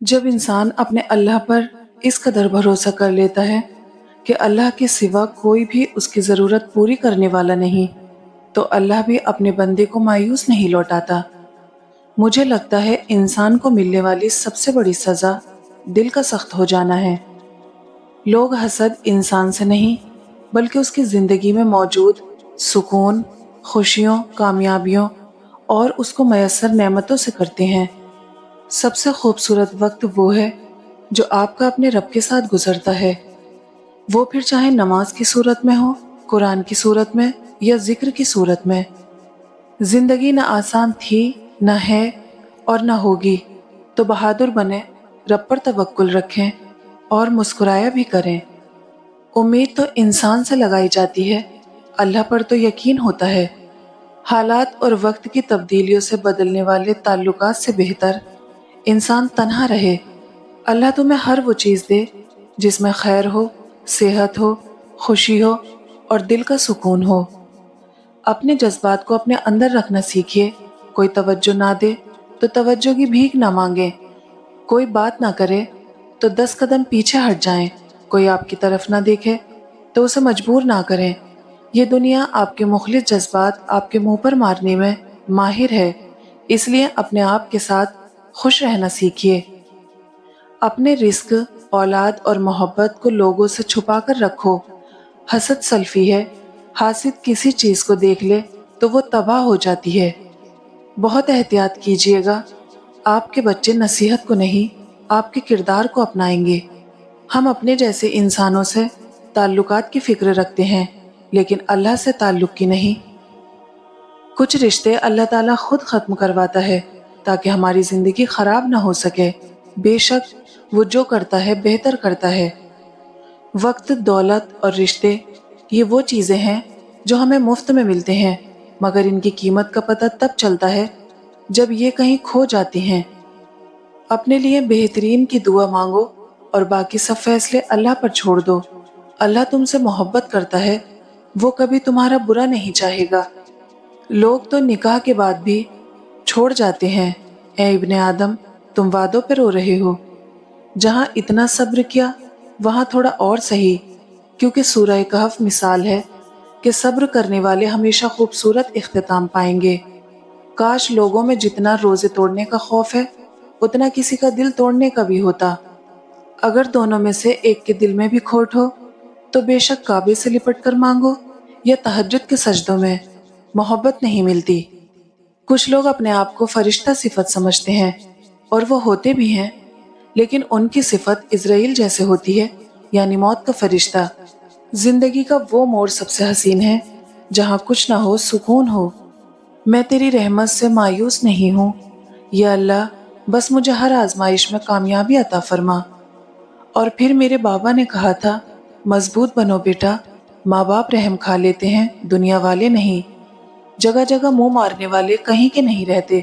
جب انسان اپنے اللہ پر اس قدر بھروسہ کر لیتا ہے کہ اللہ کے سوا کوئی بھی اس کی ضرورت پوری کرنے والا نہیں، تو اللہ بھی اپنے بندے کو مایوس نہیں لوٹاتا۔ مجھے لگتا ہے انسان کو ملنے والی سب سے بڑی سزا دل کا سخت ہو جانا ہے۔ لوگ حسد انسان سے نہیں بلکہ اس کی زندگی میں موجود سکون، خوشیوں، کامیابیوں اور اس کو میسر نعمتوں سے کرتے ہیں۔ سب سے خوبصورت وقت وہ ہے جو آپ کا اپنے رب کے ساتھ گزرتا ہے، وہ پھر چاہے نماز کی صورت میں ہو، قرآن کی صورت میں یا ذکر کی صورت میں۔ زندگی نہ آسان تھی، نہ ہے اور نہ ہوگی، تو بہادر بنے، رب پر توکل رکھیں اور مسکرایا بھی کریں۔ امید تو انسان سے لگائی جاتی ہے، اللہ پر تو یقین ہوتا ہے۔ حالات اور وقت کی تبدیلیوں سے بدلنے والے تعلقات سے بہتر انسان تنہا رہے۔ اللہ تمہیں ہر وہ چیز دے جس میں خیر ہو، صحت ہو، خوشی ہو اور دل کا سکون ہو۔ اپنے جذبات کو اپنے اندر رکھنا سیکھیے۔ کوئی توجہ نہ دے تو توجہ کی بھیک نہ مانگے، کوئی بات نہ کرے تو 10 قدم پیچھے ہٹ جائیں، کوئی آپ کی طرف نہ دیکھے تو اسے مجبور نہ کریں۔ یہ دنیا آپ کے مخلص جذبات آپ کے منہ پر مارنے میں ماہر ہے، اس لیے اپنے آپ کے ساتھ خوش رہنا سیکھیے۔ اپنے رزق، اولاد اور محبت کو لوگوں سے چھپا کر رکھو۔ حسد سلفی ہے، حاسد کسی چیز کو دیکھ لے تو وہ تباہ ہو جاتی ہے۔ بہت احتیاط کیجیے گا، آپ کے بچے نصیحت کو نہیں، آپ کے کردار کو اپنائیں گے۔ ہم اپنے جیسے انسانوں سے تعلقات کی فکر رکھتے ہیں، لیکن اللہ سے تعلق کی نہیں۔ کچھ رشتے اللہ تعالیٰ خود ختم کرواتا ہے تاکہ ہماری زندگی خراب نہ ہو سکے۔ بے شک وہ جو کرتا ہے بہتر کرتا ہے۔ وقت، دولت اور رشتے یہ وہ چیزیں ہیں جو ہمیں مفت میں ملتے ہیں، مگر ان کی قیمت کا پتہ تب چلتا ہے جب یہ کہیں کھو جاتی ہیں۔ اپنے لیے بہترین کی دعا مانگو اور باقی سب فیصلے اللہ پر چھوڑ دو۔ اللہ تم سے محبت کرتا ہے، وہ کبھی تمہارا برا نہیں چاہے گا۔ لوگ تو نکاح کے بعد بھی چھوڑ جاتے ہیں۔ اے ابن آدم، تم وعدوں پہ رو رہے ہو۔ جہاں اتنا صبر کیا وہاں تھوڑا اور سہی، کیونکہ سورہ کہف مثال ہے کہ صبر کرنے والے ہمیشہ خوبصورت اختتام پائیں گے۔ کاش لوگوں میں جتنا روزے توڑنے کا خوف ہے اتنا کسی کا دل توڑنے کا بھی ہوتا۔ اگر دونوں میں سے ایک کے دل میں بھی کھوٹ ہو تو بے شک کعبے سے لپٹ کر مانگو یا تہجد کے سجدوں میں، محبت نہیں ملتی۔ کچھ لوگ اپنے آپ کو فرشتہ صفت سمجھتے ہیں اور وہ ہوتے بھی ہیں، لیکن ان کی صفت عزرائیل جیسے ہوتی ہے، یعنی موت کا فرشتہ۔ زندگی کا وہ موڑ سب سے حسین ہے جہاں کچھ نہ ہو، سکون ہو۔ میں تیری رحمت سے مایوس نہیں ہوں، یا اللہ بس مجھے ہر آزمائش میں کامیابی عطا فرما۔ اور پھر میرے بابا نے کہا تھا، مضبوط بنو بیٹا، ماں باپ رحم کھا لیتے ہیں، دنیا والے نہیں۔ جگہ جگہ منہ مارنے والے کہیں کے نہیں رہتے،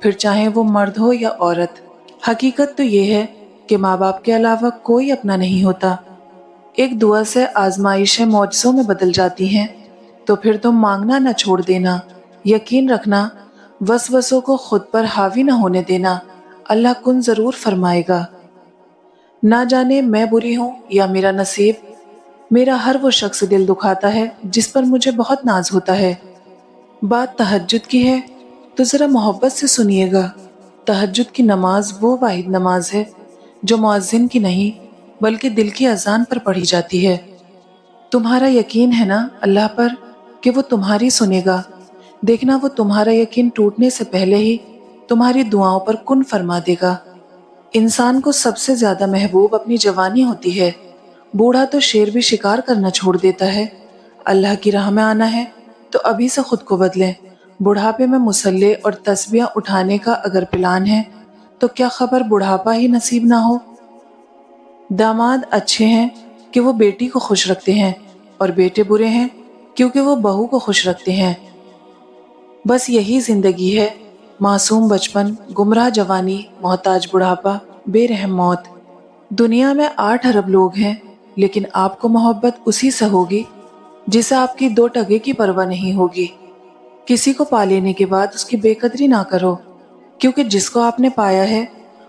پھر چاہے وہ مرد ہو یا عورت۔ حقیقت تو یہ ہے کہ ماں باپ کے علاوہ کوئی اپنا نہیں ہوتا۔ ایک دعا سے آزمائشیں معجزوں میں بدل جاتی ہیں، تو پھر تم مانگنا نہ چھوڑ دینا۔ یقین رکھنا، وسوسوں کو خود پر حاوی نہ ہونے دینا، اللہ کن ضرور فرمائے گا۔ نہ جانے میں بری ہوں یا میرا نصیب، میرا ہر وہ شخص دل دکھاتا ہے جس پر مجھے بہت ناز ہوتا ہے۔ بات تہجد کی ہے تو ذرا محبت سے سنیے گا۔ تہجد کی نماز وہ واحد نماز ہے جو مؤذن کی نہیں بلکہ دل کی اذان پر پڑھی جاتی ہے۔ تمہارا یقین ہے نا اللہ پر کہ وہ تمہاری سنے گا؟ دیکھنا وہ تمہارا یقین ٹوٹنے سے پہلے ہی تمہاری دعاؤں پر کن فرما دے گا۔ انسان کو سب سے زیادہ محبوب اپنی جوانی ہوتی ہے۔ بوڑھا تو شیر بھی شکار کرنا چھوڑ دیتا ہے۔ اللہ کی راہ میں آنا ہے تو ابھی سے خود کو بدلیں۔ بڑھاپے میں مسلح اور تسبیحاں اٹھانے کا اگر پلان ہے تو کیا خبر بڑھاپا ہی نصیب نہ ہو۔ داماد اچھے ہیں کہ وہ بیٹی کو خوش رکھتے ہیں، اور بیٹے برے ہیں کیونکہ وہ بہو کو خوش رکھتے ہیں۔ بس یہی زندگی ہے، معصوم بچپن، گمراہ جوانی، محتاج بڑھاپا، بے رحم موت۔ دنیا میں 8 ارب لوگ ہیں، لیکن آپ کو محبت اسی سے ہوگی جسے آپ کی 2 ٹکے کی پرواہ نہیں ہوگی۔ کسی کو پا لینے کے بعد اس کی بے قدری نہ کرو، کیونکہ جس کو آپ نے پایا ہے